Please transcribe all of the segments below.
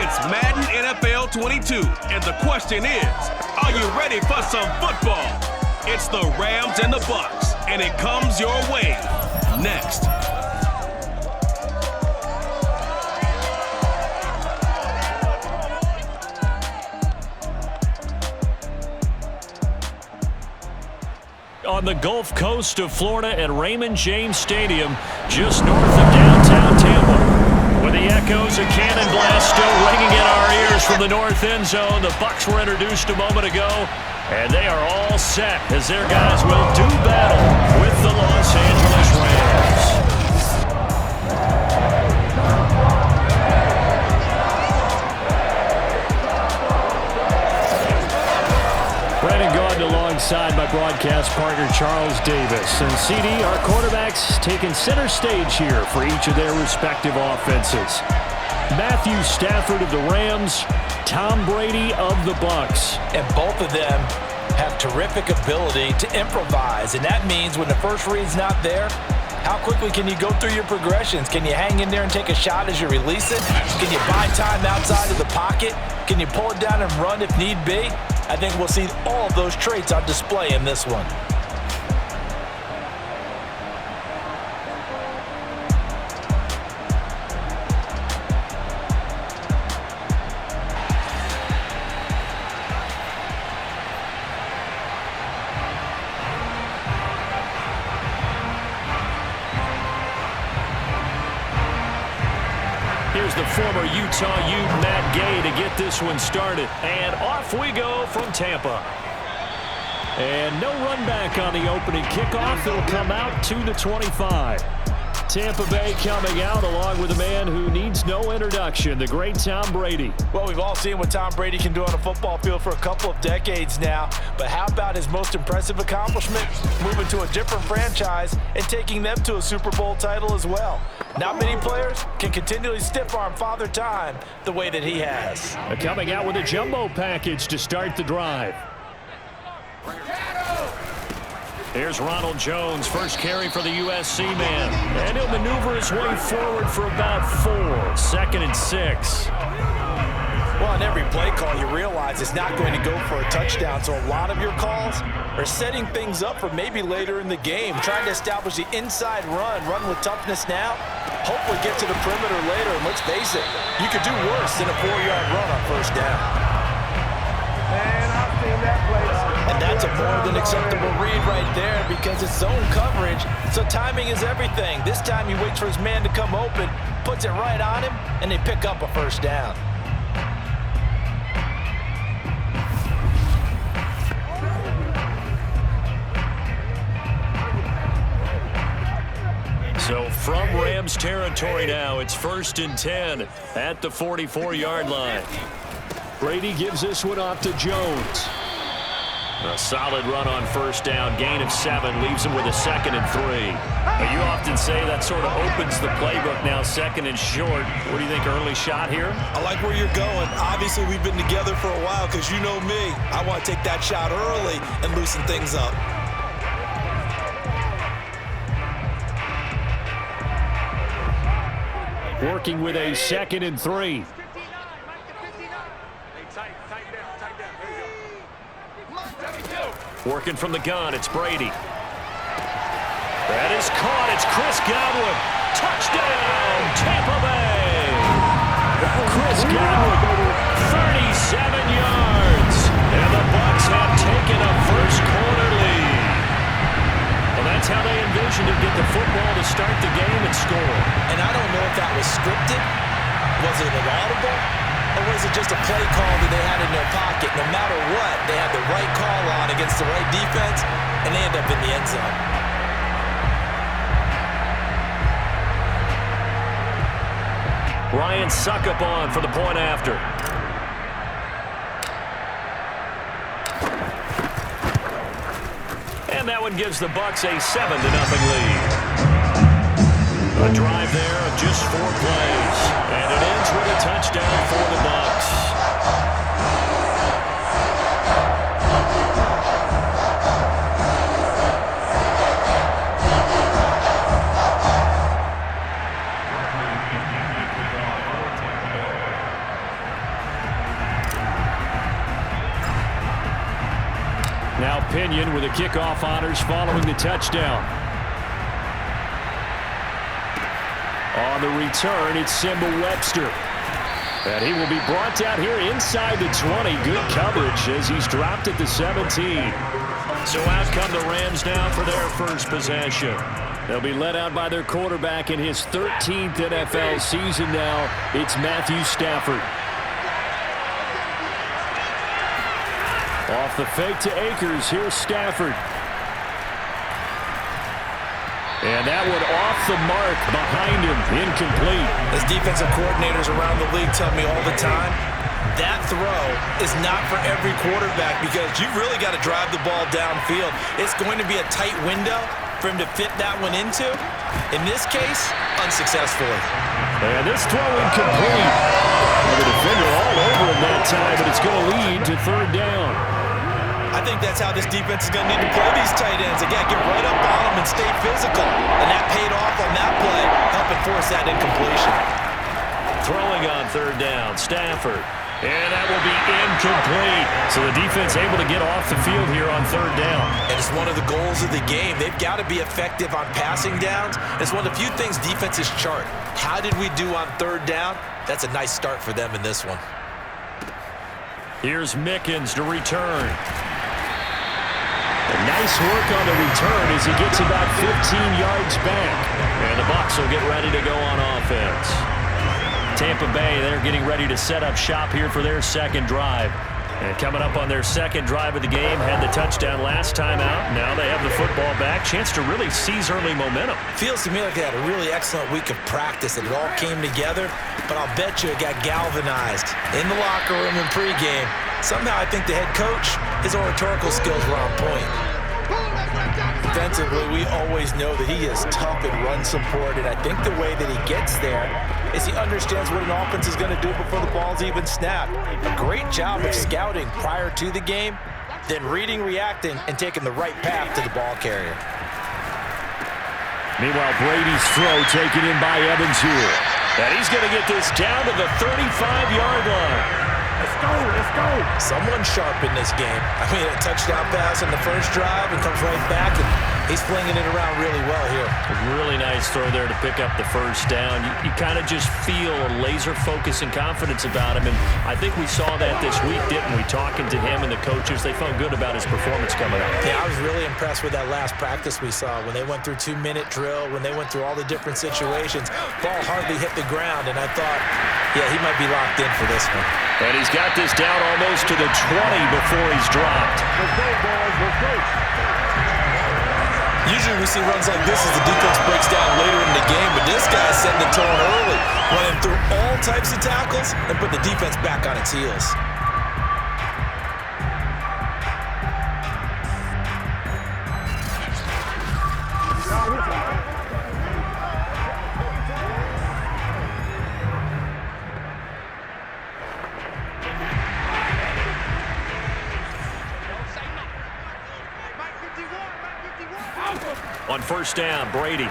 It's Madden NFL 22, and the question is, are you ready for some football? It's the Rams and the Bucks, and it comes your way next. On the Gulf Coast of Florida at Raymond James Stadium, just north of downtown Tampa. With the echoes of cannon blast still ringing in our ears from the north end zone, the Bucks were introduced a moment ago, and they are all set as their guys will do battle with the Los Angeles Rams. Brandon Gaudin alongside my broadcast partner Charles Davis. And CD, our quarterbacks taking center stage here for each of their respective offenses. Matthew Stafford of the Rams, Tom Brady of the Bucks. And both of them have terrific ability to improvise. And that means when the first read's not there, how quickly can you go through your progressions? Can you hang in there and take a shot as you release it? Can you buy time outside of the pocket? Can you pull it down and run if need be? I think we'll see all of those traits on display in this one. Here's the former Utah Ute Matt Gay to get this one started. And off we go from Tampa. And no run back on the opening kickoff. It'll come out to the 25. Tampa Bay coming out along with a man who needs no introduction, the great Tom Brady. Well, we've all seen what Tom Brady can do on a football field for a couple of decades now. But how about his most impressive accomplishment? Moving to a different franchise and taking them to a Super Bowl title as well. Not many players can continually stiff-arm Father Time the way that he has. Coming out with a jumbo package to start the drive. Here's Ronald Jones, first carry for the USC man. And he'll maneuver his way forward for about 4. 2nd and 6. Well, on every play call, you realize it's not going to go for a touchdown. So a lot of your calls are setting things up for maybe later in the game, trying to establish the inside run with toughness now, hopefully get to the perimeter later. And let's face it, you could do worse than a 4-yard run on first down. Man, I've seen that play. And that's a more than acceptable read right there because it's zone coverage, so timing is everything. This time he waits for his man to come open, puts it right on him, and they pick up a first down. So from Rams territory now, it's 1st and 10 at the 44-yard line. Brady gives this one off to Jones. A solid run on first down, gain of 7, leaves him with a 2nd and 3. Now, you often say that sort of opens the playbook now, 2nd and short. What do you think, early shot here? I like where you're going. Obviously, we've been together for a while because you know me. I want to take that shot early and loosen things up. Working with a 2nd and 3. Working from the gun, it's Brady. That is caught. It's Chris Godwin. Touchdown, Tampa Bay. Chris Godwin, 37 yards. And the Bucks have taken a first-quarter lead. Well, that's how they envisioned to get the football to start the game and score. And I don't know if that was scripted. Was it an audible? Or was it just a play call that they had in their pocket? No matter what, they had the right call on against the right defense, and they end up in the end zone. Ryan Suckup on for the point after. And that one gives the Bucks a 7-0 lead. A drive there of just 4 plays. And it ends with a touchdown for the Bucks. now Pinion with the kickoff honors following the touchdown. On the return, it's Simba Webster. And he will be brought down here inside the 20. Good coverage as he's dropped at the 17. So out come the Rams now for their first possession. They'll be led out by their quarterback in his 13th NFL season now. It's Matthew Stafford. Off the fake to Akers, here's Stafford. And that one off the mark behind him, incomplete. As defensive coordinators around the league tell me all the time, that throw is not for every quarterback because you've really got to drive the ball downfield. It's going to be a tight window for him to fit that one into. In this case, unsuccessfully. And this throw incomplete. Well, the defender all over him that time, but it's going to lead to third down. I think that's how this defense is going to need to play these tight ends. Again, get right up on them and stay physical. And that paid off on that play, helping force that incompletion. Throwing on third down, Stafford. And that will be incomplete. So the defense able to get off the field here on third down. And it's one of the goals of the game. They've got to be effective on passing downs. It's one of the few things defenses chart. How did we do on third down? That's a nice start for them in this one. Here's Mickens to return. Nice work on the return as he gets about 15 yards back. And the Bucs will get ready to go on offense. Tampa Bay, they're getting ready to set up shop here for their second drive. And coming up on their second drive of the game, had the touchdown last time out. Now they have the football back. Chance to really seize early momentum. Feels to me like they had a really excellent week of practice and it all came together. But I'll bet you it got galvanized in the locker room in pregame. Somehow I think the head coach, his oratorical skills were on point. Defensively, we always know that he is tough in run support, and I think the way that he gets there is he understands what an offense is going to do before the ball's even snapped. A great job of scouting prior to the game, then reading, reacting, and taking the right path to the ball carrier. Meanwhile, Brady's throw taken in by Evans here. And he's going to get this down to the 35-yard line. Let's go, let's go. Someone sharp in this game. I mean, a touchdown pass on the first drive and comes right back, and he's flinging it around really well here. A really nice throw there to pick up the first down. You kind of just feel a laser focus and confidence about him, and I think we saw that this week, didn't we? Talking to him and the coaches, they felt good about his performance coming up. Yeah, I was really impressed with that last practice we saw when they went through 2-minute drill, when they went through all the different situations. Ball hardly hit the ground, and I thought, yeah, he might be locked in for this one. And he's got this down almost to the 20 before he's dropped. Let's go, boys, let's go. Usually we see runs like this as the defense breaks down later in the game, but this guy's setting the tone early, running through all types of tackles and put the defense back on its heels. On first down, Brady.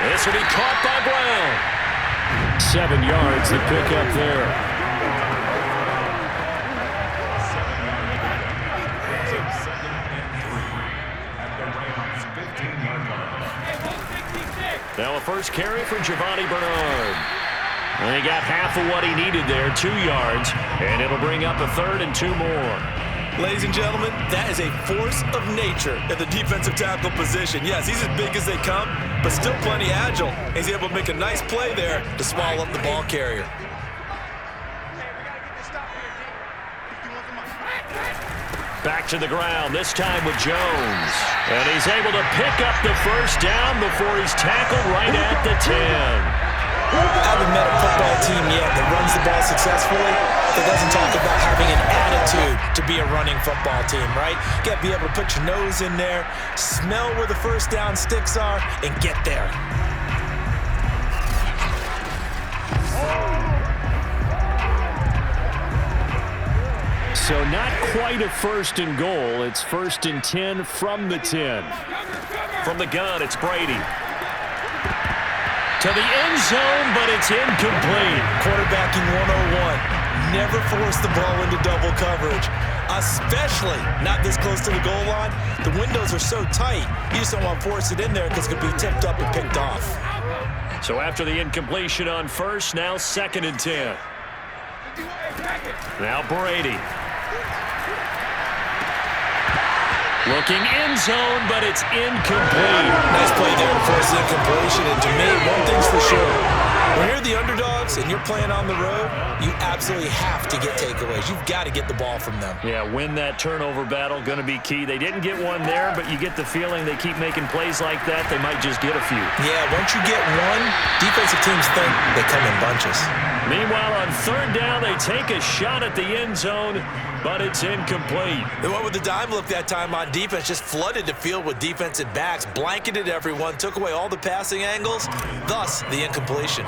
This will be caught by Brown. 7 yards, the pickup there. Now a first carry for Giovanni Bernard. And he got half of what he needed there, 2 yards, and it'll bring up a third and 2 more. Ladies and gentlemen, that is a force of nature at the defensive tackle position. Yes, he's as big as they come, but still plenty agile. He's able to make a nice play there to swallow up the ball carrier. Back to the ground, this time with Jones. And he's able to pick up the first down before he's tackled right at the 10. I haven't met a football team yet that runs the ball successfully that doesn't talk about having an attitude to be a running football team, right? You got to be able to put your nose in there, smell where the first down sticks are, and get there. So not quite a first and goal. It's first and 10 from the 10. From the gun, it's Brady. To the end zone, but it's incomplete. Quarterbacking 101. never force the ball into double coverage, especially not this close to the goal line. The windows are so tight, you just don't want to force it in there because it could be tipped up and picked off. So after the incompletion on first, now 2nd and 10. Now Brady. Looking end zone, but it's incomplete. Nice play there to force the incompletion. And to me, one thing's for sure. When you're the underdogs and you're playing on the road, you absolutely have to get takeaways. You've got to get the ball from them. Yeah, win that turnover battle, going to be key. They didn't get one there, but you get the feeling they keep making plays like that, they might just get a few. Yeah, once you get one, defensive teams think they come in bunches. Meanwhile, on 3rd down, they take a shot at the end zone, but it's incomplete. They went with the dime look that time on defense, just flooded the field with defensive backs, blanketed everyone, took away all the passing angles, thus the incompletion.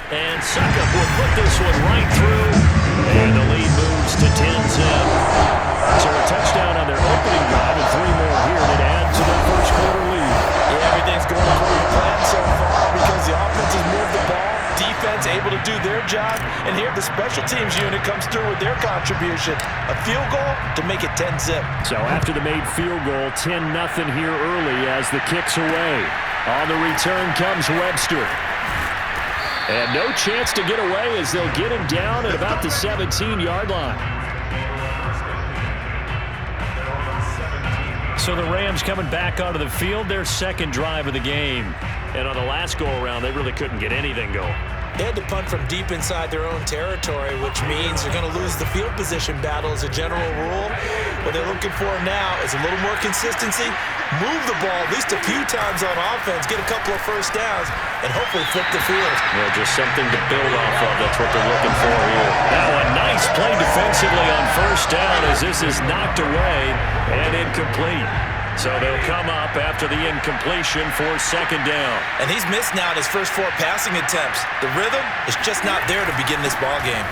And Suckup will put this one right through, and the lead moves to 10-10. So a touchdown on their opening drive and 3 more here, and it adds to their first quarter lead. Yeah, everything's going according to plan so far because the offense has moved the ball, defense able to do their job, and here the special teams unit comes through with their contribution. A field goal to make it 10-zip. So after the made field goal, 10-0 here early as the kick's away. On the return comes Webster. And no chance to get away as they'll get him down at about the 17-yard line. So the Rams coming back onto the field, their 2nd drive of the game. And on the last go-around, they really couldn't get anything going. They had to punt from deep inside their own territory, which means they're going to lose the field position battle as a general rule. What they're looking for now is a little more consistency, move the ball at least a few times on offense, get a couple of first downs, and hopefully flip the field. Yeah, just something to build off of. That's what they're looking for here. Now a nice play defensively on 1st down as this is knocked away and incomplete. So they'll come up after the incompletion for 2nd down. And he's missed now in his first 4 passing attempts. The rhythm is just not there to begin this ball game.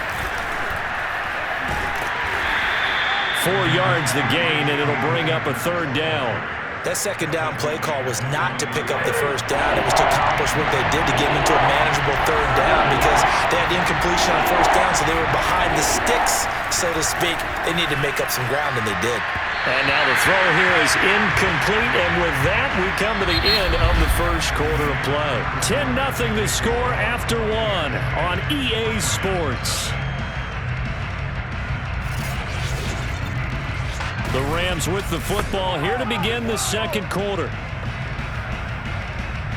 4 yards the gain, and it'll bring up a 3rd down. That 2nd down play call was not to pick up the 1st down. It was to accomplish what they did to get them into a manageable 3rd down because they had the incompletion on 1st down, so they were behind the sticks, so to speak. They needed to make up some ground, and they did. And now the throw here is incomplete, and with that, we come to the end of the first quarter of play. 10-0 the score after 1 on EA Sports. The Rams with the football here to begin the 2nd quarter.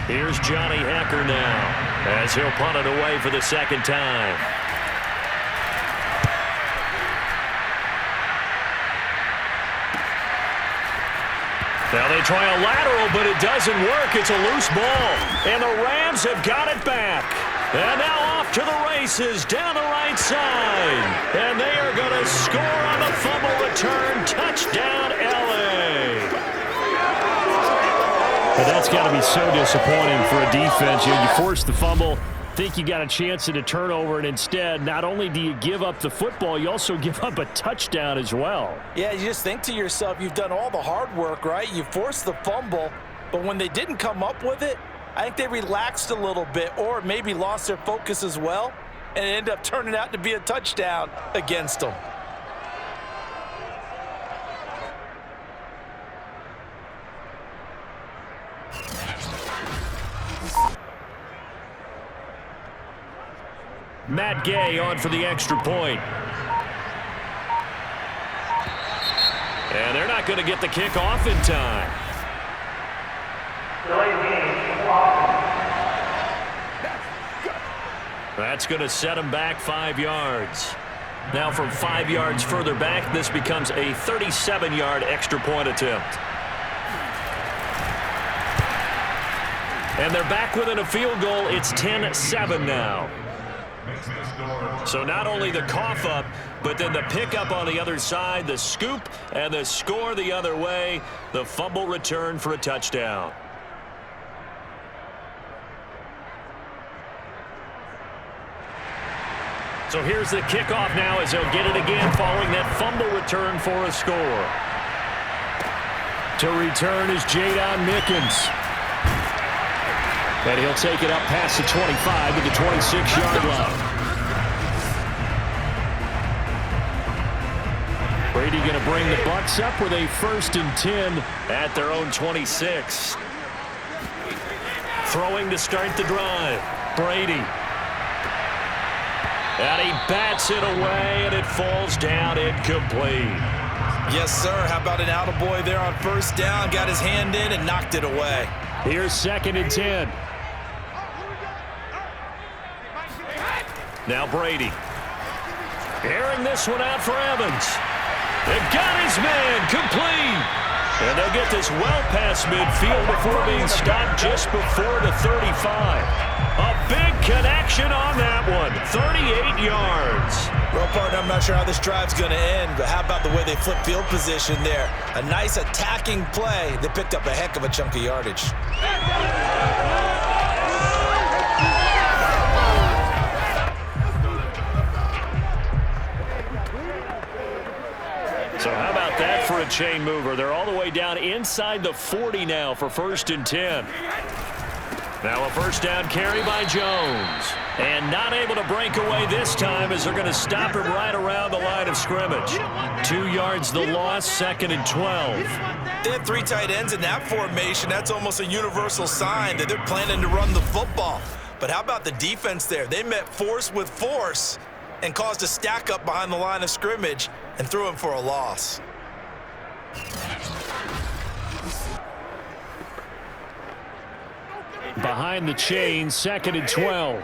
Here's Johnny Hacker now as he'll punt it away for the 2nd time. Now they try a lateral, but it doesn't work. It's a loose ball, and the Rams have got it back. And now off to the races down the right side. And they are going to score on the fumble return. Touchdown, L.A. But that's got to be so disappointing for a defense. You force the fumble, think you got a chance at a turnover, and instead, not only do you give up the football, you also give up a touchdown as well. Yeah, you just think to yourself, you've done all the hard work, right? You forced the fumble, but when they didn't come up with it, I think they relaxed a little bit or maybe lost their focus as well, and it ended up turning out to be a touchdown against them. Matt Gay on for the extra point. And they're not going to get the kick off in time. That's going to set him back 5 yards. Now from 5 yards further back, this becomes a 37-yard extra point attempt. And they're back within a field goal. It's 10-7 now. So not only the cough up, but then the pickup on the other side, the scoop, and the score the other way. The fumble return for a touchdown. So here's the kickoff now as they'll get it again following that fumble return for a score. To return is Jadon Mickens. And he'll take it up past the 25 to the 26-yard line. Brady going to bring the Bucs up with a 1st and 10 at their own 26. Throwing to start the drive. Brady. And he bats it away, and it falls down incomplete. Yes, sir. How about an attaboy there on 1st down? Got his hand in and knocked it away. Here's 2nd and 10. Now Brady. Airing this one out for Evans. They've got his man complete. And they'll get this well past midfield before being stopped just before the 35. A big connection on that one. 38 yards. Well, partner, I'm not sure how this drive's going to end, but how about the way they flip field position there? A nice attacking play. They picked up a heck of a chunk of yardage. So how about that for a chain mover? They're all the way down inside the 40 now for 1st and 10. Now a 1st down carry by Jones. And not able to break away this time as they're going to stop him right around the line of scrimmage. 2 yards the loss, 2nd and 12. They had 3 tight ends in that formation. That's almost a universal sign that they're planning to run the football. But how about the defense there? They met force with force and caused a stack up behind the line of scrimmage and threw him for a loss. Behind the chain, 2nd and 12.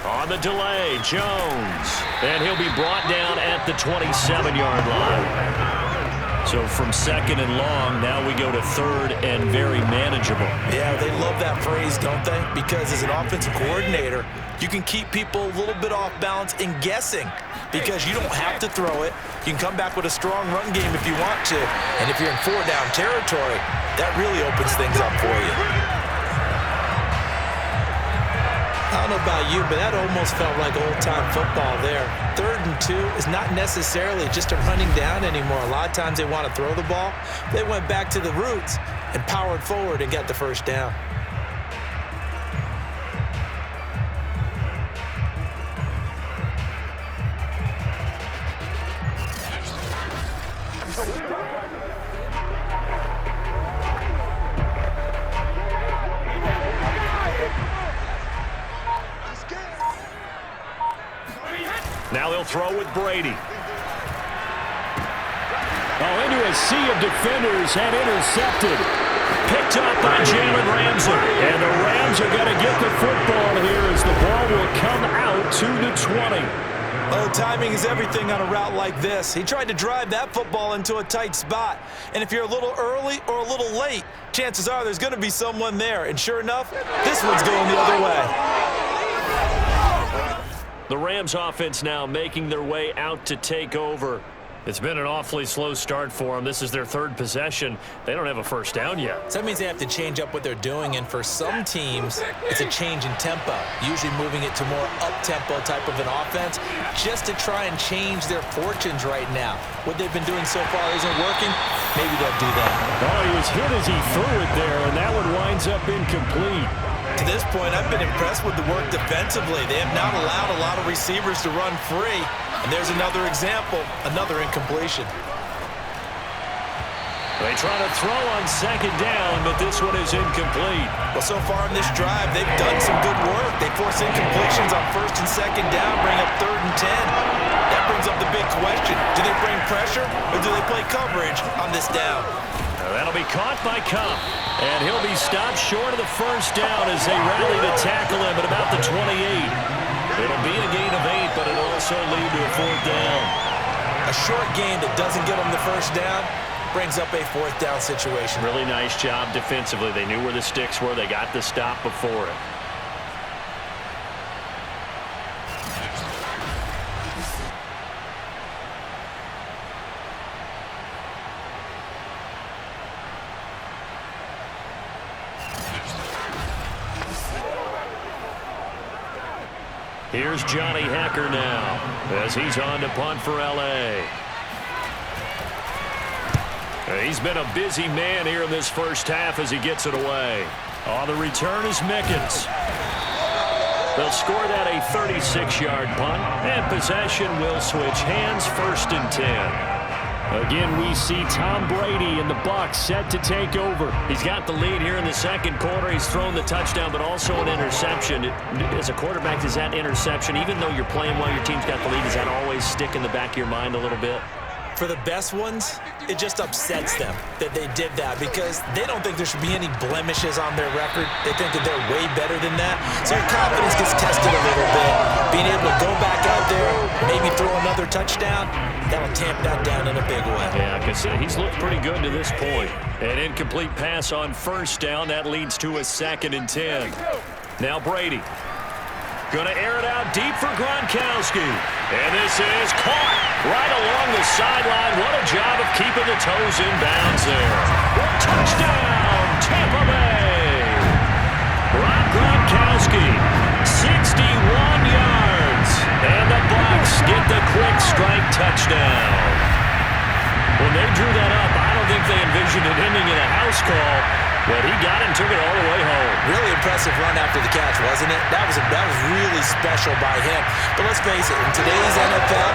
On the delay, Jones. And he'll be brought down at the 27-yard line. So from 2nd and long, now we go to 3rd and very manageable. Yeah, they love that phrase, don't they? Because as an offensive coordinator, you can keep people a little bit off balance and guessing because you don't have to throw it. You can come back with a strong run game if you want to. And if you're in 4-down territory, that really opens things up for you. I don't know about you, but that almost felt like old-time football there. 3rd and 2 is not necessarily just a running down anymore. A lot of times they want to throw the ball. They went back to the roots and powered forward and got the 1st down. Now they'll throw with Brady. Oh, into a sea of defenders and intercepted. Picked up by Jalen Ramsey. And the Rams are going to get the football here as the ball will come out to the 20. Oh, timing is everything on a route like this. He tried to drive that football into a tight spot. And if you're a little early or a little late, chances are there's going to be someone there. And sure enough, this one's going the other way. The Rams offense now making their way out to take over. It's been an awfully slow start for them. This is their 3rd possession. They don't have a 1st down yet. So that means they have to change up what they're doing, and for some teams, it's a change in tempo, usually moving it to more up-tempo type of an offense just to try and change their fortunes right now. What they've been doing so far isn't working. Maybe they'll do that. Oh, he was hit as he threw it there, and that one winds up incomplete. To this point, I've been impressed with the work defensively. They have not allowed a lot of receivers to run free. And there's another example, another incompletion. They try to throw on 2nd down, but this one is incomplete. Well, so far in this drive, they've done some good work. They force incompletions on 1st and 2nd down, bring up 3rd and 10. That brings up the big question. Do they bring pressure or do they play coverage on this down? That'll be caught by Cup, and he'll be stopped short of the 1st down as they rally to tackle him at about the 28. It'll be a gain of 8, but it'll also lead to a 4th down. A short gain that doesn't get them the 1st down brings up a 4th down situation. Really nice job defensively. They knew where the sticks were. They got the stop before it. Here's Johnny Hacker now as he's on to punt for L.A. He's been a busy man here in this first half as he gets it away. On the return is Mickens. They'll score that a 36-yard punt, and possession will switch hands, 1st and 10. Again, we see Tom Brady and the Bucs set to take over. He's got the lead here in the second quarter. He's thrown the touchdown, but also an interception. As a quarterback, does that interception, even though you're playing well, your team's got the lead, does that always stick in the back of your mind a little bit? For the best ones, it just upsets them that they did that because they don't think there should be any blemishes on their record. They think that they're way better than that. So your confidence gets tested a little bit. Being able to go back out there, maybe throw another touchdown, that'll tamp that down in a big way. Yeah, because he's looked pretty good to this point. An incomplete pass on 1st down. That leads to a 2nd and 10. Now Brady. Going to air it out deep for Gronkowski. And this is caught right along the sideline. What a job of keeping the toes in bounds there. Touchdown, Tampa Bay. Gronkowski, 61 yards. And the Bucs get the quick strike touchdown. When they drew that up, I don't think they envisioned it ending in a house call, but he got it and took it all the way home. Really impressive run after the catch, wasn't it? That was really special by him. But let's face it, in today's NFL,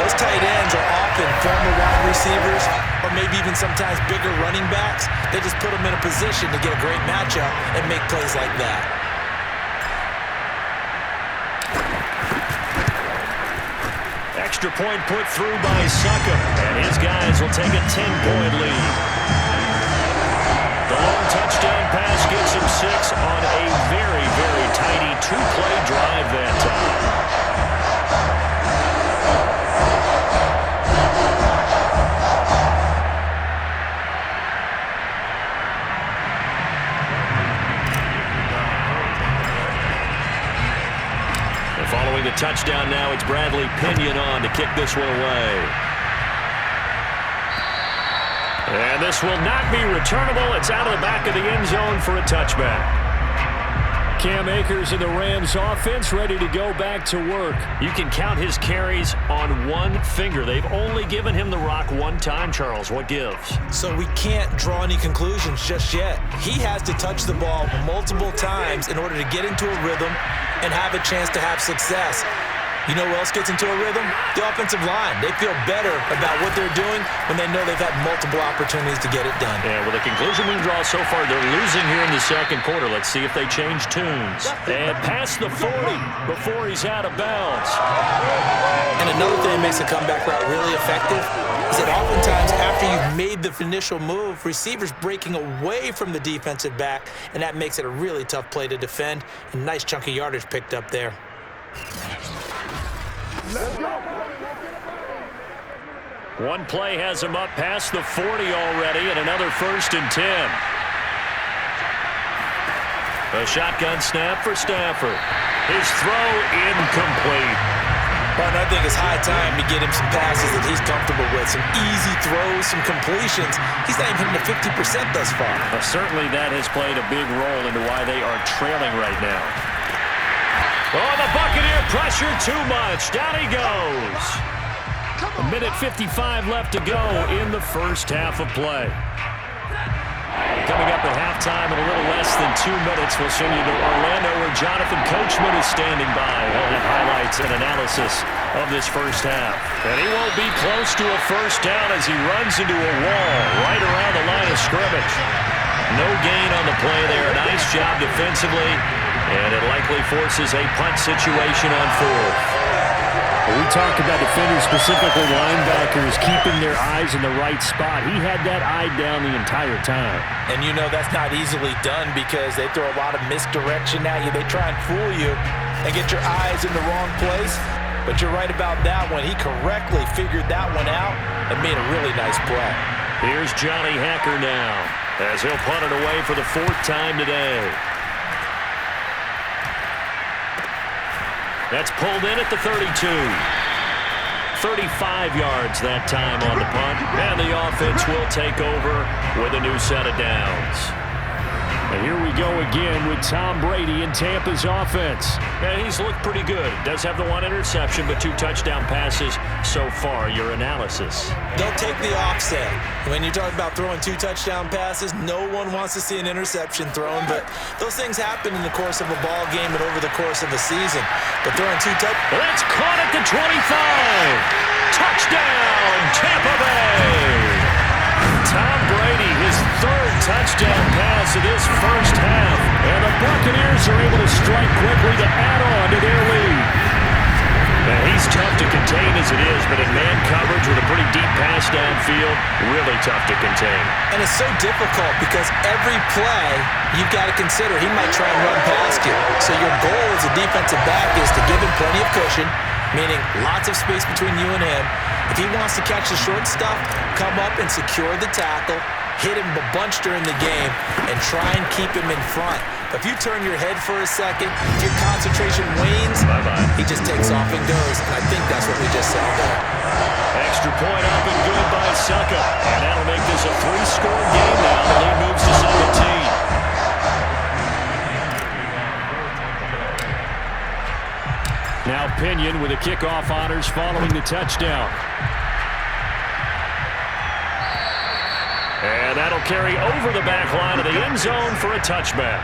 those tight ends are often former wide receivers or maybe even sometimes bigger running backs. They just put them in a position to get a great matchup and make plays like that. Extra point put through by Suckum, and his guys will take a 10-point lead. The long touchdown pass gets him 6 on a very, very tidy 2-play drive that time. Following the touchdown now, it's Bradley Pinion on to kick this one away. And this will not be returnable. It's out of the back of the end zone for a touchback. Cam Akers and the Rams offense ready to go back to work. You can count his carries on one finger. They've only given him the rock one time, Charles. What gives? So we can't draw any conclusions just yet. He has to touch the ball multiple times in order to get into a rhythm and have a chance to have success. You know who else gets into a rhythm? The offensive line. They feel better about what they're doing when they know they've had multiple opportunities to get it done. Yeah, well, the conclusion we can draw so far, they're losing here in the second quarter. Let's see if they change tunes. And past the 40 before he's out of bounds. And another thing that makes a comeback route really effective is that oftentimes after you've made the initial move, receivers breaking away from the defensive back, and that makes it a really tough play to defend. A nice chunk of yardage picked up there. One play has him up past the 40 already, and another 1st and 10. A shotgun snap for Stafford. His throw incomplete. But I think it's high time to get him some passes that he's comfortable with. Some easy throws, some completions. He's not even hitting the 50% thus far. Well, certainly that has played a big role into why they are trailing right now. Oh, the Buccaneer pressure too much. Down he goes. A minute 55 left to go in the first half of play. Coming up at halftime in a little less than 2 minutes, we'll send you to Orlando where Jonathan Coachman is standing by. He'll have highlights and analysis of this first half. And he won't be close to a first down as he runs into a wall right around the line of scrimmage. No gain on the play there. Nice job defensively. And it likely forces a punt situation on 4th. Well, we talk about defenders, specifically linebackers, keeping their eyes in the right spot. He had that eye down the entire time. And you know that's not easily done because they throw a lot of misdirection at you. They try and fool you and get your eyes in the wrong place. But you're right about that one. He correctly figured that one out and made a really nice play. Here's Johnny Hacker now as he'll punt it away for the 4th time today. That's pulled in at the 32. 35 yards that time on the punt. And the offense will take over with a new set of downs. And here we go again with Tom Brady in Tampa's offense. Yeah, he's looked pretty good. Does have the 1 interception, but 2 touchdown passes so far. Your analysis? Don't take the offset. When you talk about throwing 2 touchdown passes, no one wants to see an interception thrown, but those things happen in the course of a ball game and over the course of a season. But throwing 2 touchdowns... That's caught at the 25. Touchdown, Tampa Bay. Tom Brady, his 3rd touchdown pass of this first half. And the Buccaneers are able to strike quickly to add on to their lead. Now, he's tough to contain as it is, but in man coverage with a pretty deep pass downfield, really tough to contain. And it's so difficult because every play you've got to consider he might try and run past you. So your goal as a defensive back is to give him plenty of cushion, meaning lots of space between you and him. If he wants to catch the short stuff, come up and secure the tackle, hit him a bunch during the game, and try and keep him in front. If you turn your head for a second, if your concentration wanes, he just takes off and goes. And I think that's what we just saw there. Extra point up and good by Succa. And that'll make this a 3-score game now. The lead moves to 17. Now Pinion with the kickoff honors following the touchdown. And that'll carry over the back line of the end zone for a touchback.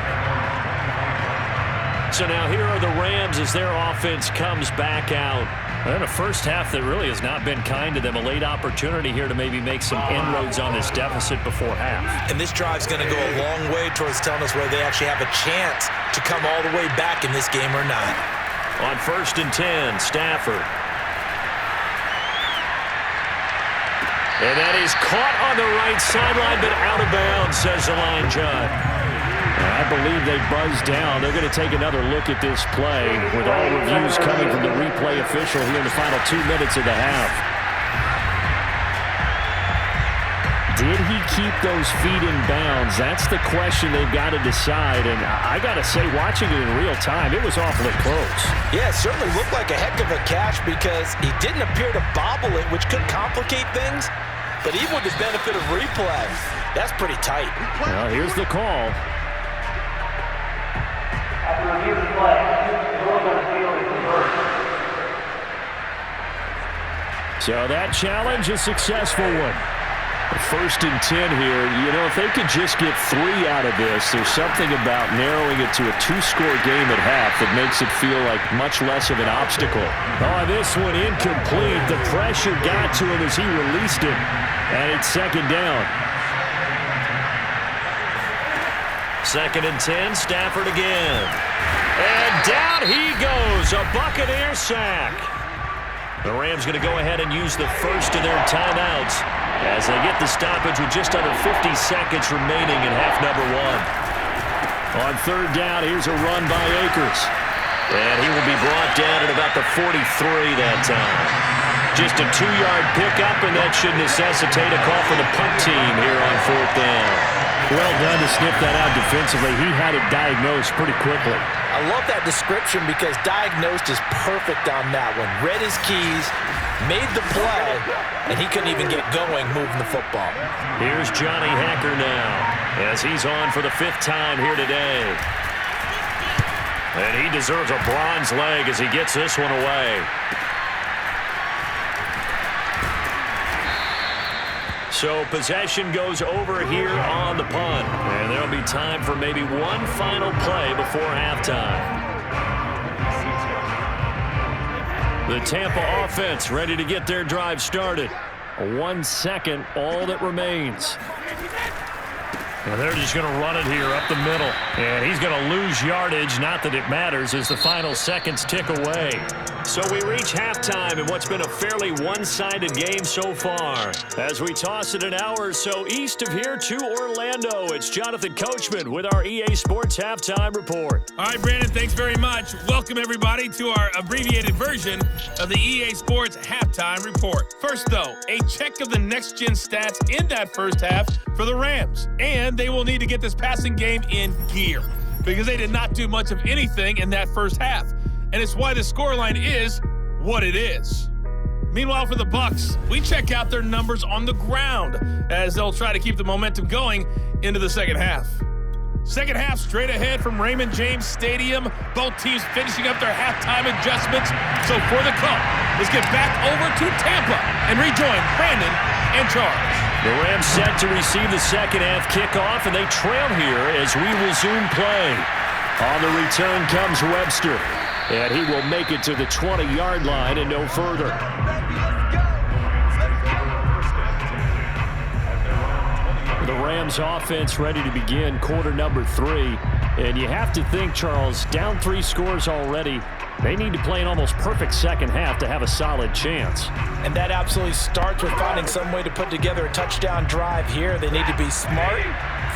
So now here are the Rams as their offense comes back out. And a first half that really has not been kind to them. A late opportunity here to maybe make some inroads on this deficit before half. And this drive's going to go a long way towards telling us whether they actually have a chance to come all the way back in this game or not. On 1st and 10, Stafford. And that is caught on the right sideline, but out of bounds, says the line judge. I believe they buzzed down. They're going to take another look at this play with all reviews coming from the replay official here in the final 2 minutes of the half. Did he keep those feet in bounds? That's the question they've got to decide. And I got to say, watching it in real time, it was awfully close. Yeah, it certainly looked like a heck of a catch because he didn't appear to bobble it, which could complicate things. But even with the benefit of replay, that's pretty tight. Well, here's the call. After review of the play, the rule on the field is reversed. So that challenge, a successful one. 1st and 10 here. You know, if they could just get 3 out of this, there's something about narrowing it to a 2-score game at half that makes it feel like much less of an obstacle. Oh, this one incomplete. The pressure got to him as he released it. And it's 2nd down. 2nd and 10, Stafford again. And down he goes. A Buccaneer sack. The Rams going to go ahead and use the first of their timeouts as they get the stoppage with just under 50 seconds remaining in half number 1. On 3rd down, here's a run by Akers. And he will be brought down at about the 43 that time. Just a 2-yard pickup, and that should necessitate a call for the punt team here on 4th down. Well done to sniff that out defensively. He had it diagnosed pretty quickly. I love that description because diagnosed is perfect on that one. Read his keys, made the play, and he couldn't even get going moving the football. Here's Johnny Hacker now as he's on for the 5th time here today. And he deserves a bronze leg as he gets this one away. So possession goes over here on the punt. And there'll be time for maybe one final play before halftime. The Tampa offense ready to get their drive started. 1 second, all that remains. And they're just going to run it here up the middle. And he's going to lose yardage, not that it matters, as the final seconds tick away. So we reach halftime in what's been a fairly one-sided game so far. As we toss it an hour or so east of here to Orlando, it's Jonathan Coachman with our EA Sports Halftime Report. All right, Brandon, thanks very much. Welcome, everybody, to our abbreviated version of the EA Sports Halftime Report. First, though, a check of the next-gen stats in that first half for the Rams. And they will need to get this passing game in gear because they did not do much of anything in that first half. And it's why the scoreline is what it is. Meanwhile, for the Bucs, we check out their numbers on the ground as they'll try to keep the momentum going into the second half. Second half straight ahead from Raymond James Stadium. Both teams finishing up their halftime adjustments. So for the call, let's get back over to Tampa and rejoin Brandon and Charles. The Rams set to receive the second half kickoff, and they trail here as we resume play. On the return comes Webster, and he will make it to the 20-yard line and no further. The Rams offense ready to begin quarter number 3. And you have to think, Charles, down 3 scores already. They need to play an almost perfect second half to have a solid chance. And that absolutely starts with finding some way to put together a touchdown drive here. They need to be smart,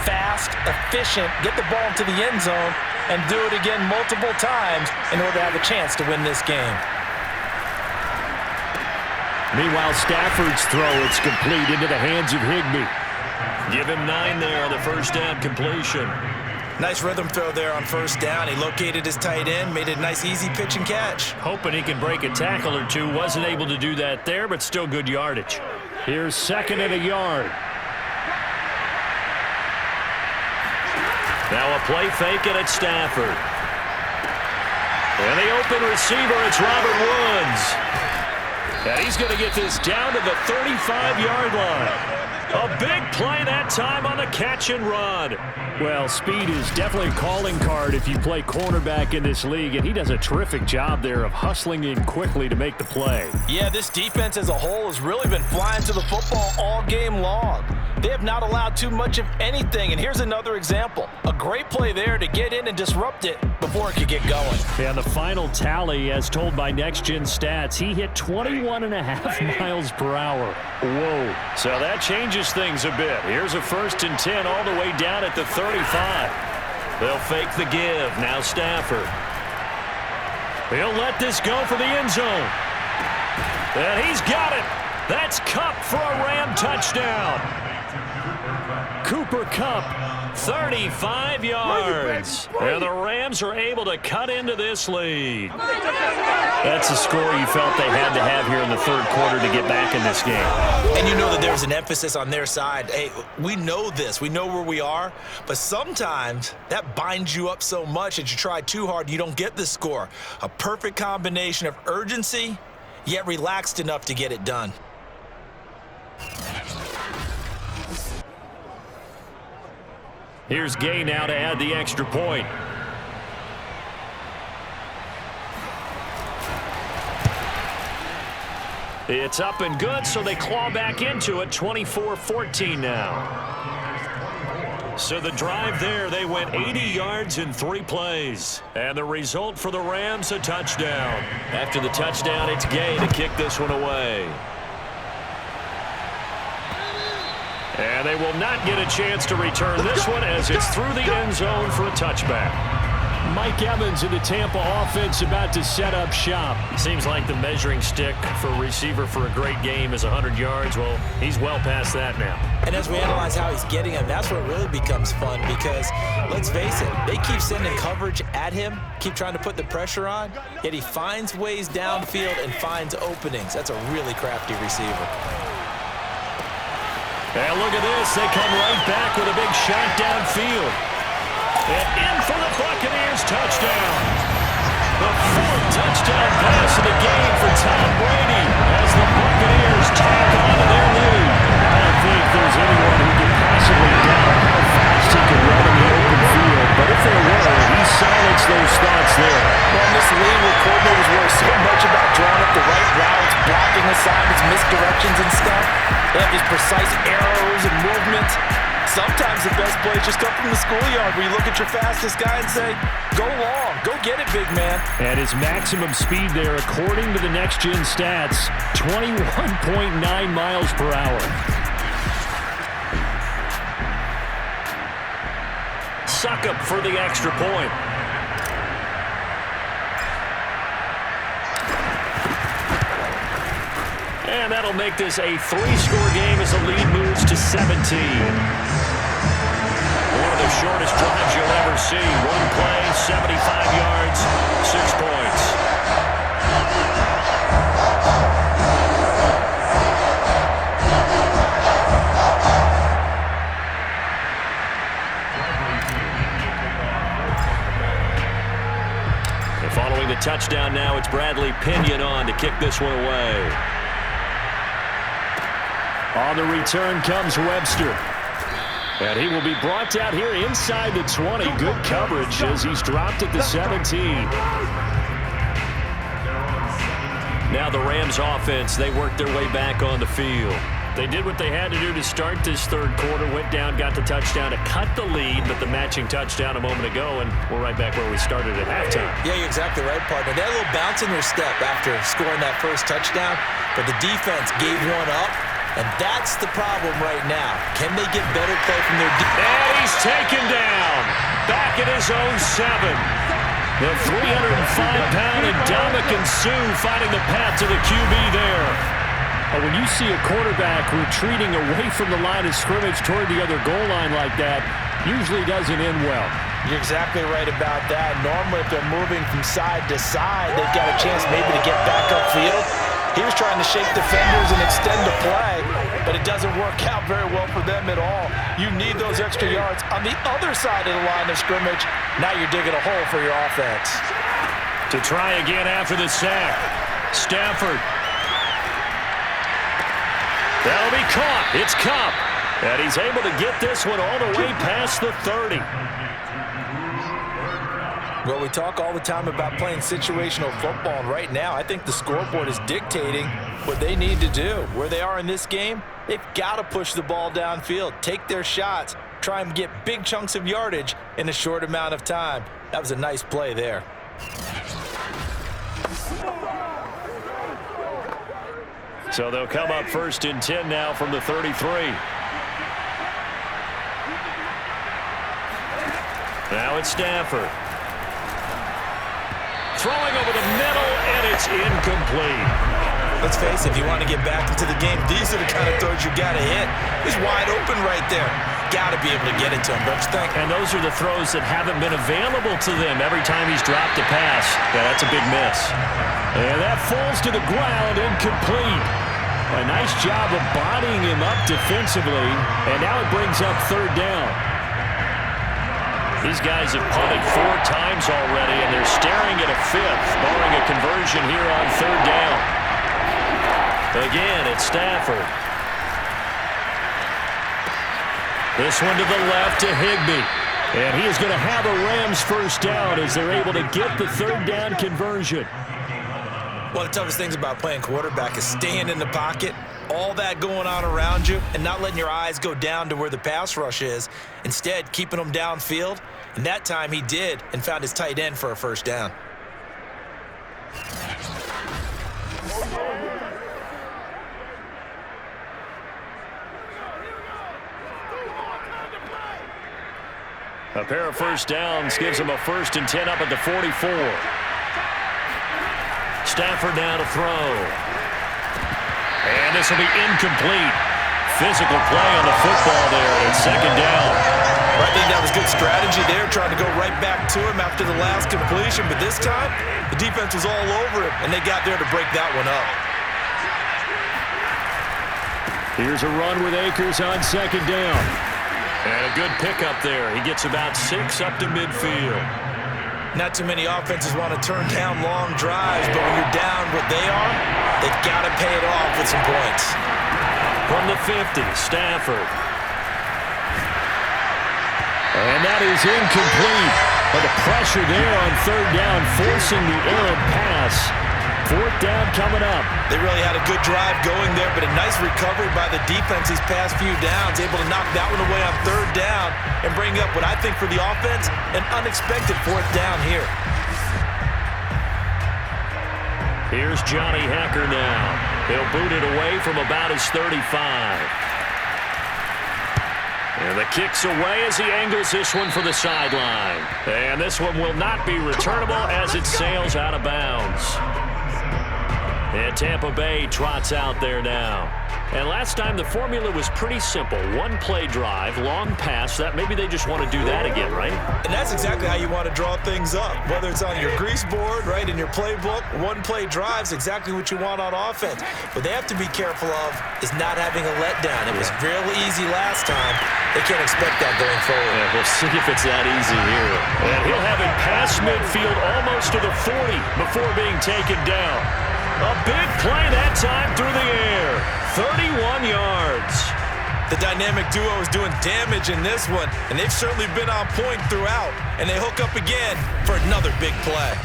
fast, efficient, get the ball into the end zone, and do it again multiple times in order to have a chance to win this game. Meanwhile, Stafford's throw, it's complete into the hands of Higbee. Give him 9 there on the first down completion. Nice rhythm throw there on first down. He located his tight end, made a nice easy pitch and catch. Hoping he can break a tackle or two. Wasn't able to do that there, but still good yardage. Here's 2nd and a yard. Now a play fake and it's Stafford. And the open receiver, it's Robert Woods. And he's going to get this down to the 35-yard line. A big play that time on the catch and run. Well, speed is definitely a calling card if you play cornerback in this league, and he does a terrific job there of hustling in quickly to make the play. Yeah, this defense as a whole has really been flying to the football all game long. They have not allowed too much of anything, and here's another example. A great play there to get in and disrupt it before it could get going. And the final tally, as told by Next Gen Stats, he hit 21.5 miles per hour. Whoa. So that changes things a bit. Here's a 1st and 10 all the way down at the 35. They'll fake the give. Now Stafford. He'll let this go for the end zone. And he's got it. That's Kupp for a Ram touchdown. Cooper Kupp, 35 yards. And the Rams are able to cut into this lead. That's a score you felt they had to have here in the 3rd quarter to get back in this game. And you know that there's an emphasis on their side. Hey, we know this. We know where we are. But sometimes that binds you up so much that you try too hard, you don't get the score. A perfect combination of urgency, yet relaxed enough to get it done. Here's Gay now to add the extra point. It's up and good, so they claw back into it, 24-14 now. So the drive there, they went 80 yards in 3 plays. And the result for the Rams, a touchdown. After the touchdown, it's Gay to kick this one away. And they will not get a chance to return this one as it's through the end zone for a touchback. Mike Evans in the Tampa offense about to set up shop. Seems like the measuring stick for a receiver for a great game is 100 yards. Well, he's well past that now. And as we analyze how he's getting him, that's where it really becomes fun because, let's face it, they keep sending coverage at him, keep trying to put the pressure on, yet he finds ways downfield and finds openings. That's a really crafty receiver. And look at this. They come right back with a big shot downfield. And in for the Buccaneers touchdown. The 4th touchdown pass of the game for Tom Brady as the Buccaneers tack on to their lead. I don't think there's anyone who can possibly doubt how fast he can run in the open field. But if there were, he silenced those thoughts there. Well, in this league where coordinators worry so much about drawing up the right routes, blocking assignments, misdirections and stuff, they have these precise arrows and movements. Sometimes the best plays just come from the schoolyard where you look at your fastest guy and say, go long, go get it, big man. And his maximum speed there, according to the Next Gen Stats, 21.9 miles per hour. Suckup for the extra point. And that'll make this a 3-score game as the lead moves to 17. One of the shortest drives you'll ever see. One play, 75 yards, 6 points. touchdown now. It's Bradley Pinion on to kick this one away. On the return comes Webster. And he will be brought down here inside the 20. Good coverage as he's dropped at the 17. Now the Rams offense, they worked their way back on the field. They did what they had to do to start this third quarter, went down, got the touchdown to cut the lead, but the matching touchdown a moment ago, and we're right back where we started at halftime. Yeah, you're exactly right, partner. They had a little bounce in their step after scoring that first touchdown, but the defense gave one up, and that's the problem right now. Can they get better play from their defense? And he's taken down, back at his own 7. The 305-pound Ndamukong Suh finding the path to the QB there. When you see a quarterback retreating away from the line of scrimmage toward the other goal line like that, usually doesn't end well. You're exactly right about that. Normally, if they're moving from side to side, they've got a chance maybe to get back upfield. He was trying to shake defenders and extend the play, but it doesn't work out very well for them at all. You need those extra yards on the other side of the line of scrimmage. Now you're digging a hole for your offense. To try again after the sack, Stafford. That'll be caught. It's Cup. And he's able to get this one all the way past the 30. Well, we talk all the time about playing situational football, and right now I think the scoreboard is dictating what they need to do. Where they are in this game, they've got to push the ball downfield, take their shots, try and get big chunks of yardage in a short amount of time. That was a nice play there. So they'll come up 1st and 10 now from the 33. Now it's Stafford. Throwing over the middle, and it's incomplete. Let's face it, if you want to get back into the game, these are the kind of throws you got to hit. He's wide open right there. Got to be able to get it to him, don't you think? And those are the throws that haven't been available to them every time he's dropped a pass. Yeah, that's a big miss. And that falls to the ground, incomplete. A nice job of bodying him up defensively, and now it brings up 3rd down. These guys have punted 4 times already, and they're staring at a 5th, barring a conversion here on 3rd down. Again, it's Stafford. This one to the left to Higbee. And he is going to have a Rams 1st down as they're able to get the 3rd down conversion. One of the toughest things about playing quarterback is staying in the pocket, all that going on around you, and not letting your eyes go down to where the pass rush is. Instead, keeping them downfield. And that time he did and found his tight end for a 1st down. A pair of 1st downs gives him a 1st and 10 up at the 44. Stafford now to throw. And this will be incomplete. Physical play on the football there, and it's 2nd down. I think that was good strategy there, trying to go right back to him after the last completion. But this time, the defense was all over him, and they got there to break that one up. Here's a run with Akers on 2nd down. And a good pickup there. He gets about 6 up to midfield. Not too many offenses want to turn down long drives, but when you're down what they are, they've got to pay it off with some points. From the 50, Stafford. And that is incomplete. But the pressure there on 3rd down, forcing the errant pass. 4th down coming up. They really had a good drive going there, but a nice recovery by the defense these past few downs, able to knock that one away on 3rd down and bring up what I think for the offense, an unexpected 4th down here. Here's Johnny Hacker now. He'll boot it away from about his 35. And the kick's away as he angles this one for the sideline. And this one will not be returnable as it sails out of bounds. And Tampa Bay trots out there now. And last time the formula was pretty simple. One-play drive, long pass. That maybe they just want to do that again, right? And that's exactly how you want to draw things up. Whether it's on your grease board, right, in your playbook, one-play drive's exactly what you want on offense. What they have to be careful of is not having a letdown. It was real easy last time. They can't expect that going forward. Yeah, we'll see if it's that easy here. And he'll have it past midfield almost to the 40 before being taken down. A big play that time through the air. 31 yards. The dynamic duo is doing damage in this one, and they've certainly been on point throughout. And they hook up again for another big play.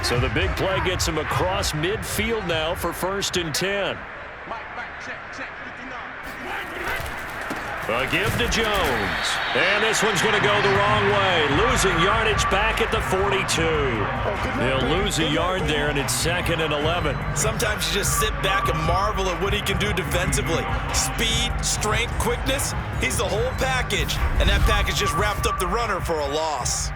So the big play gets him across midfield now for 1st and 10. A give to Jones. And this one's going to go the wrong way. Losing yardage back at the 42. They'll lose a yard there, and it's 2nd and 11. Sometimes you just sit back and marvel at what he can do defensively. Speed, strength, quickness, he's the whole package. And that package just wrapped up the runner for a loss.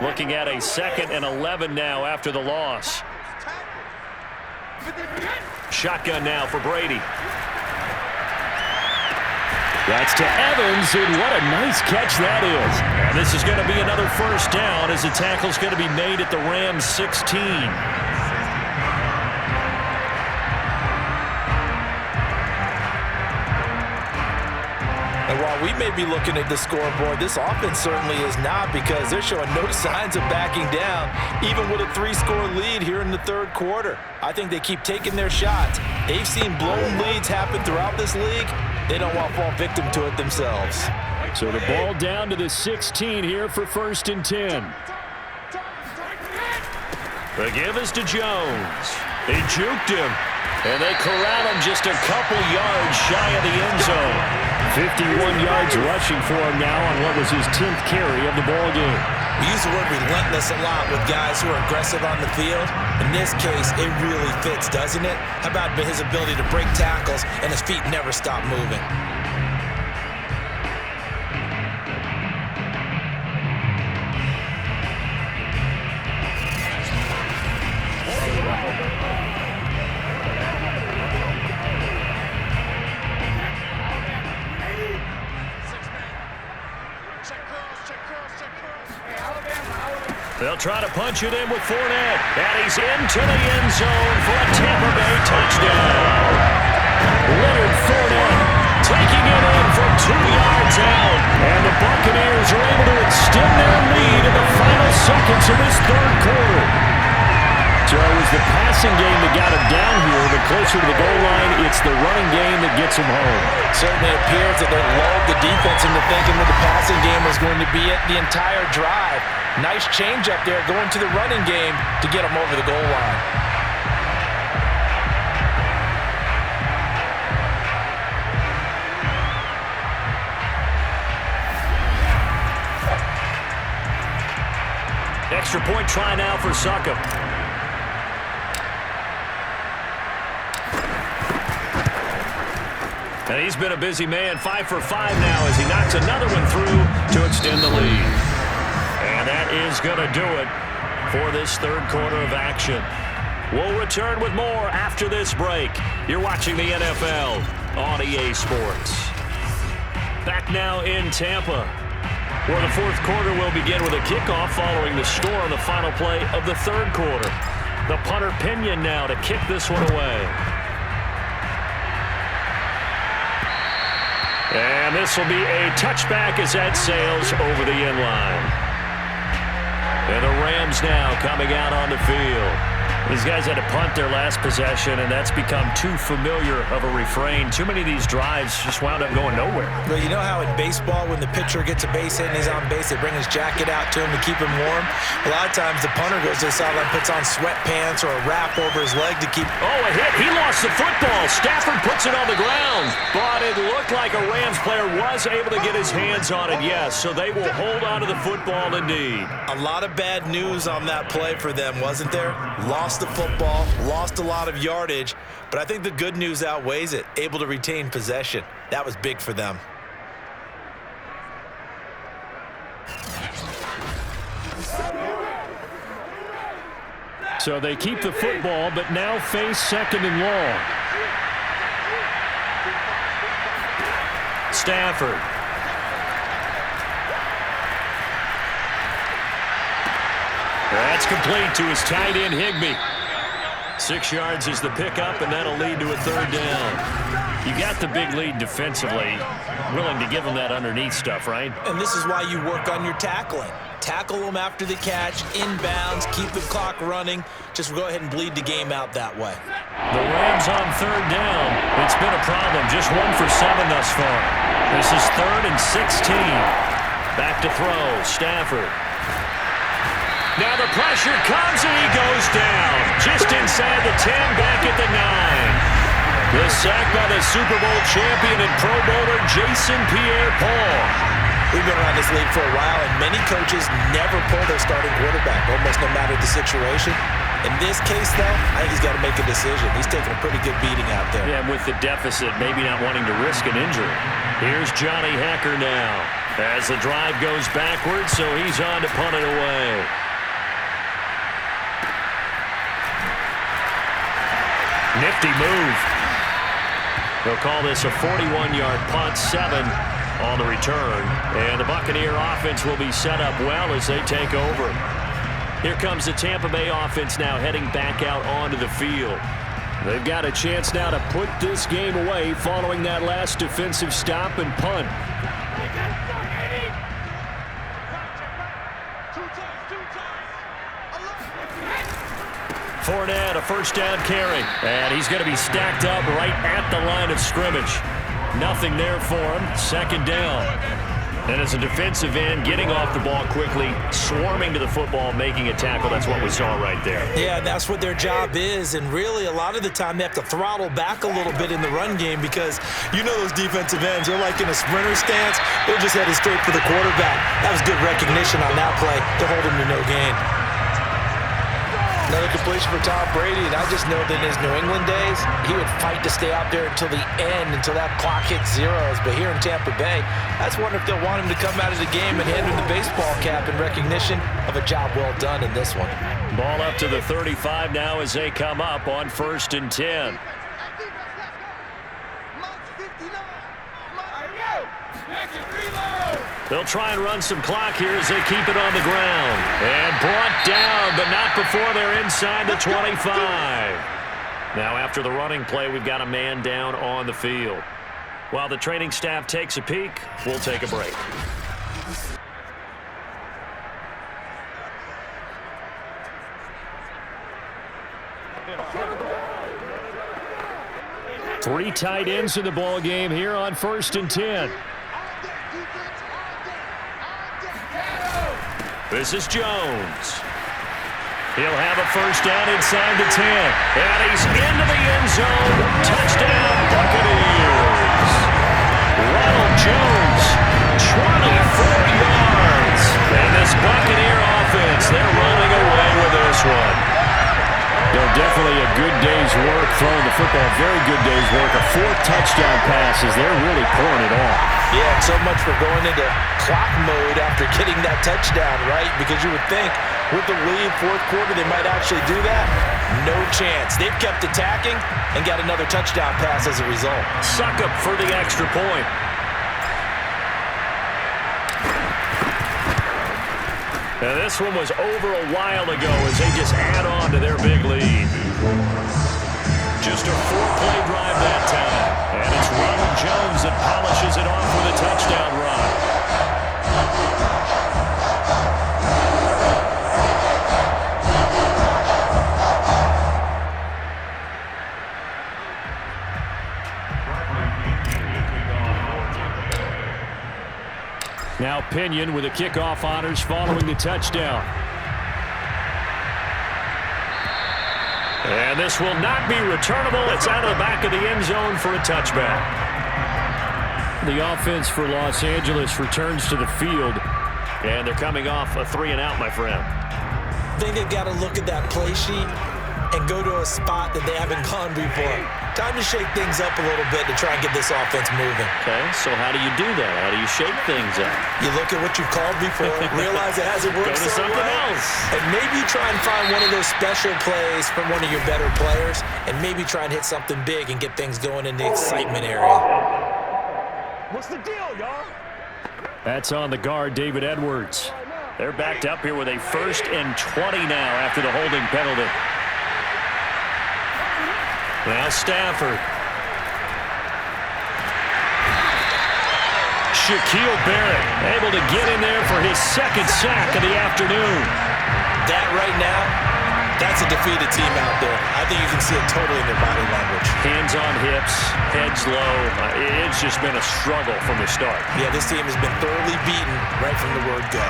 Looking at a 2nd and 11 now after the loss. Shotgun now for Brady. That's to Evans, and what a nice catch that is. And this is going to be another 1st down as the tackle's going to be made at the Rams 16. And while we may be looking at the scoreboard, this offense certainly is not, because they're showing no signs of backing down, even with a 3-score lead here in the 3rd quarter. I think they keep taking their shots. They've seen blown leads happen throughout this league. They don't want to fall victim to it themselves. So the ball down to the 16 here for 1st and 10. The give is to Jones. They juked him, and they corral him just a couple yards shy of the end zone. 51 yards rushing for him now on what was his 10th carry of the ball game. We use the word relentless a lot with guys who are aggressive on the field. In this case, it really fits, doesn't it? How about his ability to break tackles and his feet never stop moving? They'll try to punch it in with Fournette. And he's into the end zone for a Tampa Bay touchdown. Leonard Fournette taking it in from 2 yards out. And the Buccaneers are able to extend their lead in the final seconds of this 3rd quarter. So it was the passing game that got him down here, but closer to the goal line, it's the running game that gets him home. Certainly appears that they lulled the defense into thinking that the passing game was going to be it the entire drive. Nice change up there going to the running game to get him over the goal line. Extra point try now for Succop. And he's been a busy man, 5 for 5 now as he knocks another one through to extend the lead. And that is going to do it for this 3rd quarter of action. We'll return with more after this break. You're watching the NFL on EA Sports. Back now in Tampa, where the 4th quarter will begin with a kickoff following the score on the final play of the 3rd quarter. The punter Pinion now to kick this one away. And this will be a touchback as that sails over the end line. And the Rams now coming out on the field. These guys had to punt their last possession, and that's become too familiar of a refrain. Too many of these drives just wound up going nowhere. Well, you know how in baseball, when the pitcher gets a base hit and he's on base, they bring his jacket out to him to keep him warm? A lot of times the punter goes to the sideline, puts on sweatpants or a wrap over his leg to keep... Oh, a hit. He lost the football. Stafford puts it on the ground. But it looked like a Rams player was able to get his hands on it, yes. So they will hold on to the football indeed. A lot of bad news on that play for them, wasn't there? Lost the football, lost a lot of yardage, but I think the good news outweighs it. Able to retain possession. That was big for them. So they keep the football, but now face 2nd and long. Stafford. That's complete to his tight end, Higbee. 6 yards is the pickup, and that'll lead to a 3rd down. You got the big lead defensively. Willing to give them that underneath stuff, right? And this is why you work on your tackling. Tackle them after the catch, inbounds, keep the clock running. Just go ahead and bleed the game out that way. The Rams on 3rd down. It's been a problem. Just 1 for 7 thus far. This is 3rd and 16. Back to throw. Stafford. Now the pressure comes and he goes down. Just inside the 10, back at the 9. The sack by the Super Bowl champion and Pro Bowler Jason Pierre-Paul. We've been around this league for a while, and many coaches never pull their starting quarterback, almost no matter the situation. In this case, though, I think he's got to make a decision. He's taking a pretty good beating out there. Yeah, with the deficit, maybe not wanting to risk an injury. Here's Johnny Hacker now as the drive goes backwards, so he's on to punt it away. Nifty move. They'll call this a 41-yard punt, 7 on the return. And the Buccaneer offense will be set up well as they take over. Here comes the Tampa Bay offense now heading back out onto the field. They've got a chance now to put this game away following that last defensive stop and punt. Fournette, a 1st down carry. And he's going to be stacked up right at the line of scrimmage. Nothing there for him. 2nd down. And as a defensive end, getting off the ball quickly, swarming to the football, making a tackle. That's what we saw right there. Yeah, that's what their job is. And really, a lot of the time, they have to throttle back a little bit in the run game because you know those defensive ends, they're like in a sprinter stance. They're just headed straight for the quarterback. That was good recognition on that play to hold him to no gain. Another completion for Tom Brady, and I just know that in his New England days, he would fight to stay out there until the end, until that clock hits zeros. But here in Tampa Bay, I just wonder if they'll want him to come out of the game and hand him the baseball cap in recognition of a job well done in this one. Ball up to the 35 now as they come up on 1st and 10. They'll try and run some clock here as they keep it on the ground. And brought down, but not before they're inside the 25. Now after the running play, we've got a man down on the field. While the training staff takes a peek, we'll take a break. Three tight ends in the ball game here on 1st and 10. This is Jones. He'll have a 1st down inside the 10. And he's into the end zone. Touchdown, Buccaneers. Ronald Jones, 24 yards. And this Buccaneer offense, they're running away with this one. Definitely a good day's work throwing the football. Very good day's work. A 4th touchdown passes. They're really pouring it on. Yeah, and so much for going into clock mode after getting that touchdown, right? Because you would think with the lead 4th quarter they might actually do that. No chance. They've kept attacking and got another touchdown pass as a result. Suck up for the extra point. Now this one was over a while ago as they just add on to their big lead. Just a 4-play drive that time. And it's Ronald Jones that polishes it off with a touchdown run. Now Pinion with the kickoff honors following the touchdown. And this will not be returnable. It's out of the back of the end zone for a touchback. The offense for Los Angeles returns to the field. And they're coming off a 3-and-out, my friend. I think they've got to look at that play sheet and go to a spot that they haven't gone before. Time to shake things up a little bit to try and get this offense moving. Okay, so how do you do that? How do you shake things up? You look at what you've called before, realize it hasn't worked Go to so something well, else. and maybe try and find one of those special plays from one of your better players, and maybe try and hit something big and get things going in the excitement area. What's the deal, y'all? That's on the guard, David Edwards. They're backed up here with a 1st and 20 now after the holding penalty. Now Stafford. Shaquille Barrett able to get in there for his 2nd sack of the afternoon. That right now, that's a defeated team out there. I think you can see it totally in their body language. Hands on hips, heads low. It's just been a struggle from the start. Yeah, this team has been thoroughly beaten right from the word go.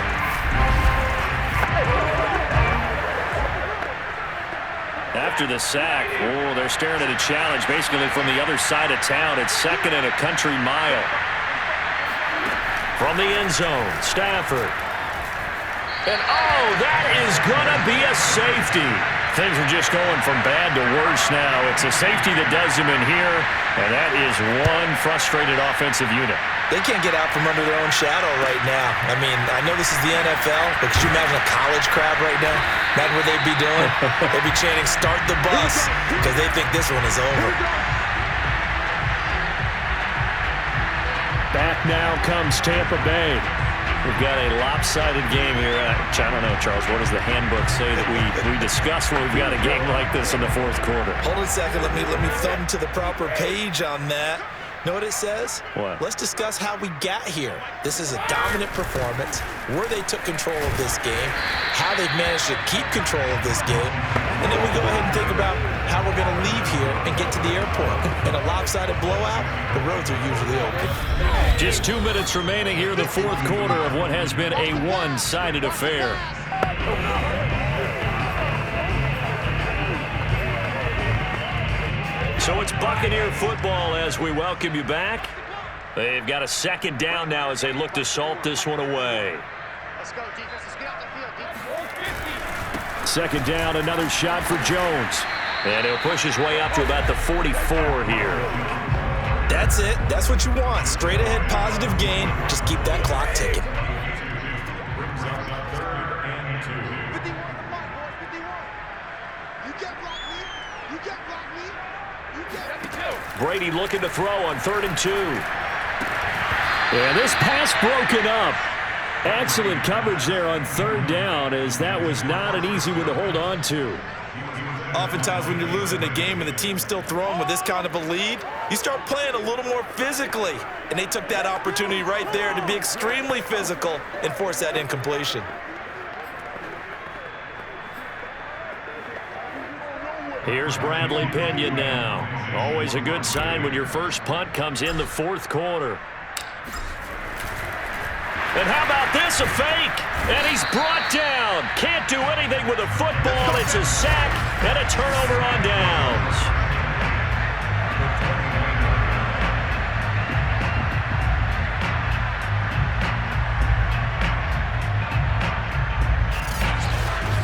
After the sack, they're staring at a challenge basically from the other side of town. It's 2nd and a country mile. From the end zone, Stafford. And that is going to be a safety. Things are just going from bad to worse now. It's a safety that does him in here, and that is one frustrated offensive unit. They can't get out from under their own shadow right now. I mean, I know this is the NFL, but could you imagine a college crowd right now? Imagine what they'd be doing. They'd be chanting, "Start the bus," because they think this one is over. Back now comes Tampa Bay. We've got a lopsided game here. I don't know, Charles, what does the handbook say that we discuss when we've got a game like this in the 4th quarter? Hold on a second. Let me thumb to the proper page on that. Know what it says? What? Let's discuss how we got here. This is a dominant performance, where they took control of this game, how they've managed to keep control of this game, and then we go ahead and think about how we're going to leave here and get to the airport. In a lopsided blowout, the roads are usually open. Just 2 minutes remaining here in the 4th quarter of what has been a one-sided affair. So it's Buccaneer football as we welcome you back. They've got a 2nd down now as they look to salt this one away. Let's go, defense. Let's get out the field, defense. 2nd down, another shot for Jones. And he'll push his way up to about the 44 here. That's it. That's what you want. Straight ahead positive gain. Just keep that clock ticking. 51 on the mark, boys. 51. You get block me. You get block me. You get Brady looking to throw on 3rd and 2. And this pass broken up. Excellent coverage there on 3rd down, as that was not an easy one to hold on to. Oftentimes when you're losing a game and the team's still throwing with this kind of a lead, you start playing a little more physically. And they took that opportunity right there to be extremely physical and force that incompletion. Here's Bradley Pinion now. Always a good sign when your first punt comes in the 4th quarter. And how about this, a fake? And he's brought down. Can't do anything with a football. It's a sack and a turnover on downs.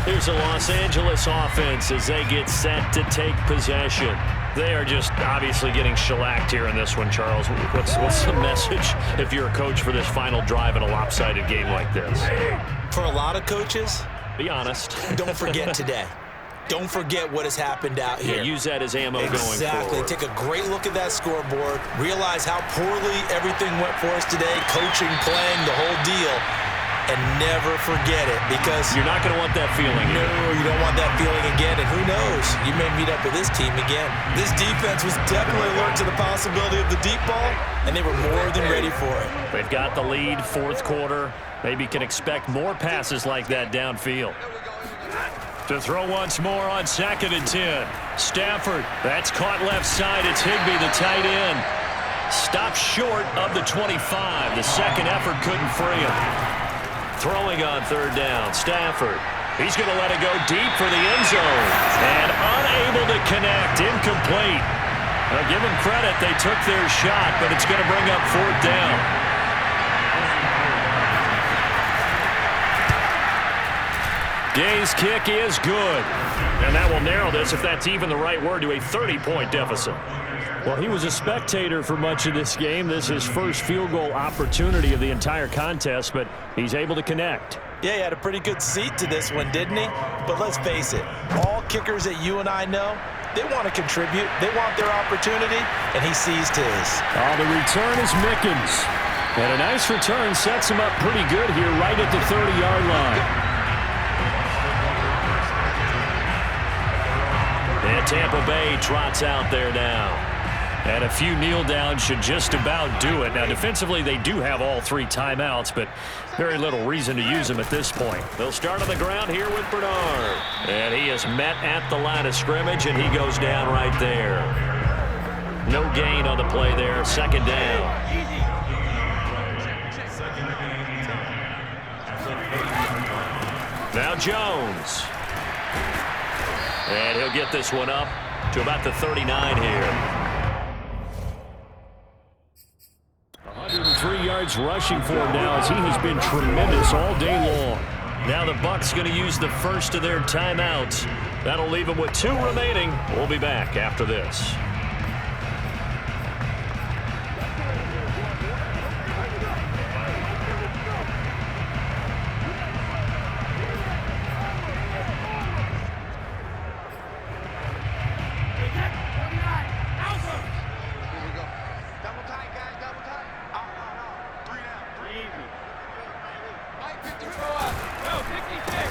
Here's a Los Angeles offense as they get set to take possession. They are just obviously getting shellacked here in this one, Charles. What's the message if you're a coach for this final drive in a lopsided game like this? For a lot of coaches, be honest. Don't forget today. Don't forget what has happened out here. Yeah, use that as ammo going forward. Exactly. Take a great look at that scoreboard. Realize how poorly everything went for us today. Coaching, playing, the whole deal. And never forget it, because you're not going to want that feeling. No, you don't want that feeling again. And who knows? You may meet up with this team again. This defense was definitely alert to the possibility of the deep ball, and they were more than ready for it. They've got the lead, 4th quarter. Maybe can expect more passes like that downfield. To throw once more on 2nd and 10. Stafford, that's caught left side. It's Higbee, the tight end. Stopped short of the 25. The second effort couldn't free him. Throwing on 3rd down, Stafford. He's going to let it go deep for the end zone. And unable to connect, incomplete. Now give them credit, they took their shot, but it's going to bring up 4th down. Gay's kick is good. And that will narrow this, if that's even the right word, to a 30-point deficit. Well, he was a spectator for much of this game. This is his first field goal opportunity of the entire contest, but he's able to connect. Yeah, he had a pretty good seat to this one, didn't he? But let's face it, all kickers that you and I know, they want to contribute. They want their opportunity, and he seized his. Oh, the return is Mickens. And a nice return sets him up pretty good here right at the 30-yard line. And Tampa Bay trots out there now. And a few kneel downs should just about do it. Now, defensively, they do have all 3 timeouts, but very little reason to use them at this point. They'll start on the ground here with Bernard. And he is met at the line of scrimmage, and he goes down right there. No gain on the play there. Second down. Now Jones. And he'll get this one up to about the 39 here. 103 yards rushing for him now as he has been tremendous all day long. Now the Bucs going to use the first of their timeouts. That'll leave them with 2 remaining. We'll be back after this.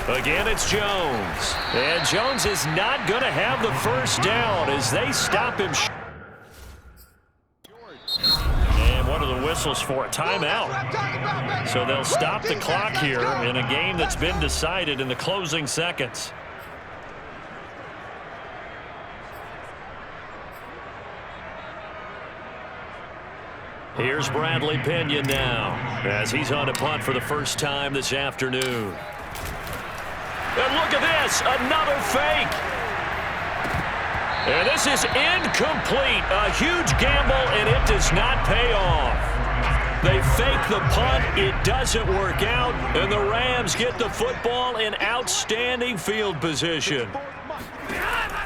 Again, it's Jones. And Jones is not going to have the first down as they stop him. And one of the whistles for a timeout. So they'll stop the clock here in a game that's been decided in the closing seconds. Here's Bradley Pinion now as he's on a punt for the first time this afternoon. And look at this, another fake. And this is incomplete. A huge gamble, and it does not pay off. They fake the punt. It doesn't work out, and the Rams get the football in outstanding field position.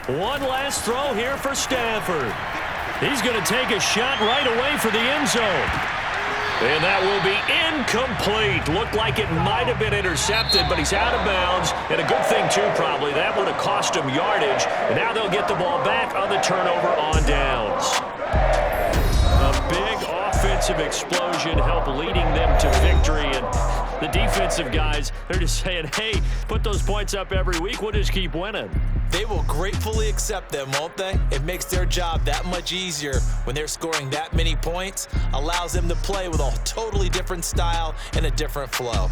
One last throw here for Stafford. He's going to take a shot right away for the end zone. And that will be incomplete. Looked like it might have been intercepted, but he's out of bounds. And a good thing, too, probably. That would have cost him yardage. And now they'll get the ball back on the turnover on downs. A big offensive explosion helped leading them to victory. And the defensive guys, they're just saying, hey, put those points up every week. We'll just keep winning. They will gratefully accept them, won't they? It makes their job that much easier when they're scoring that many points. Allows them to play with a totally different style and a different flow.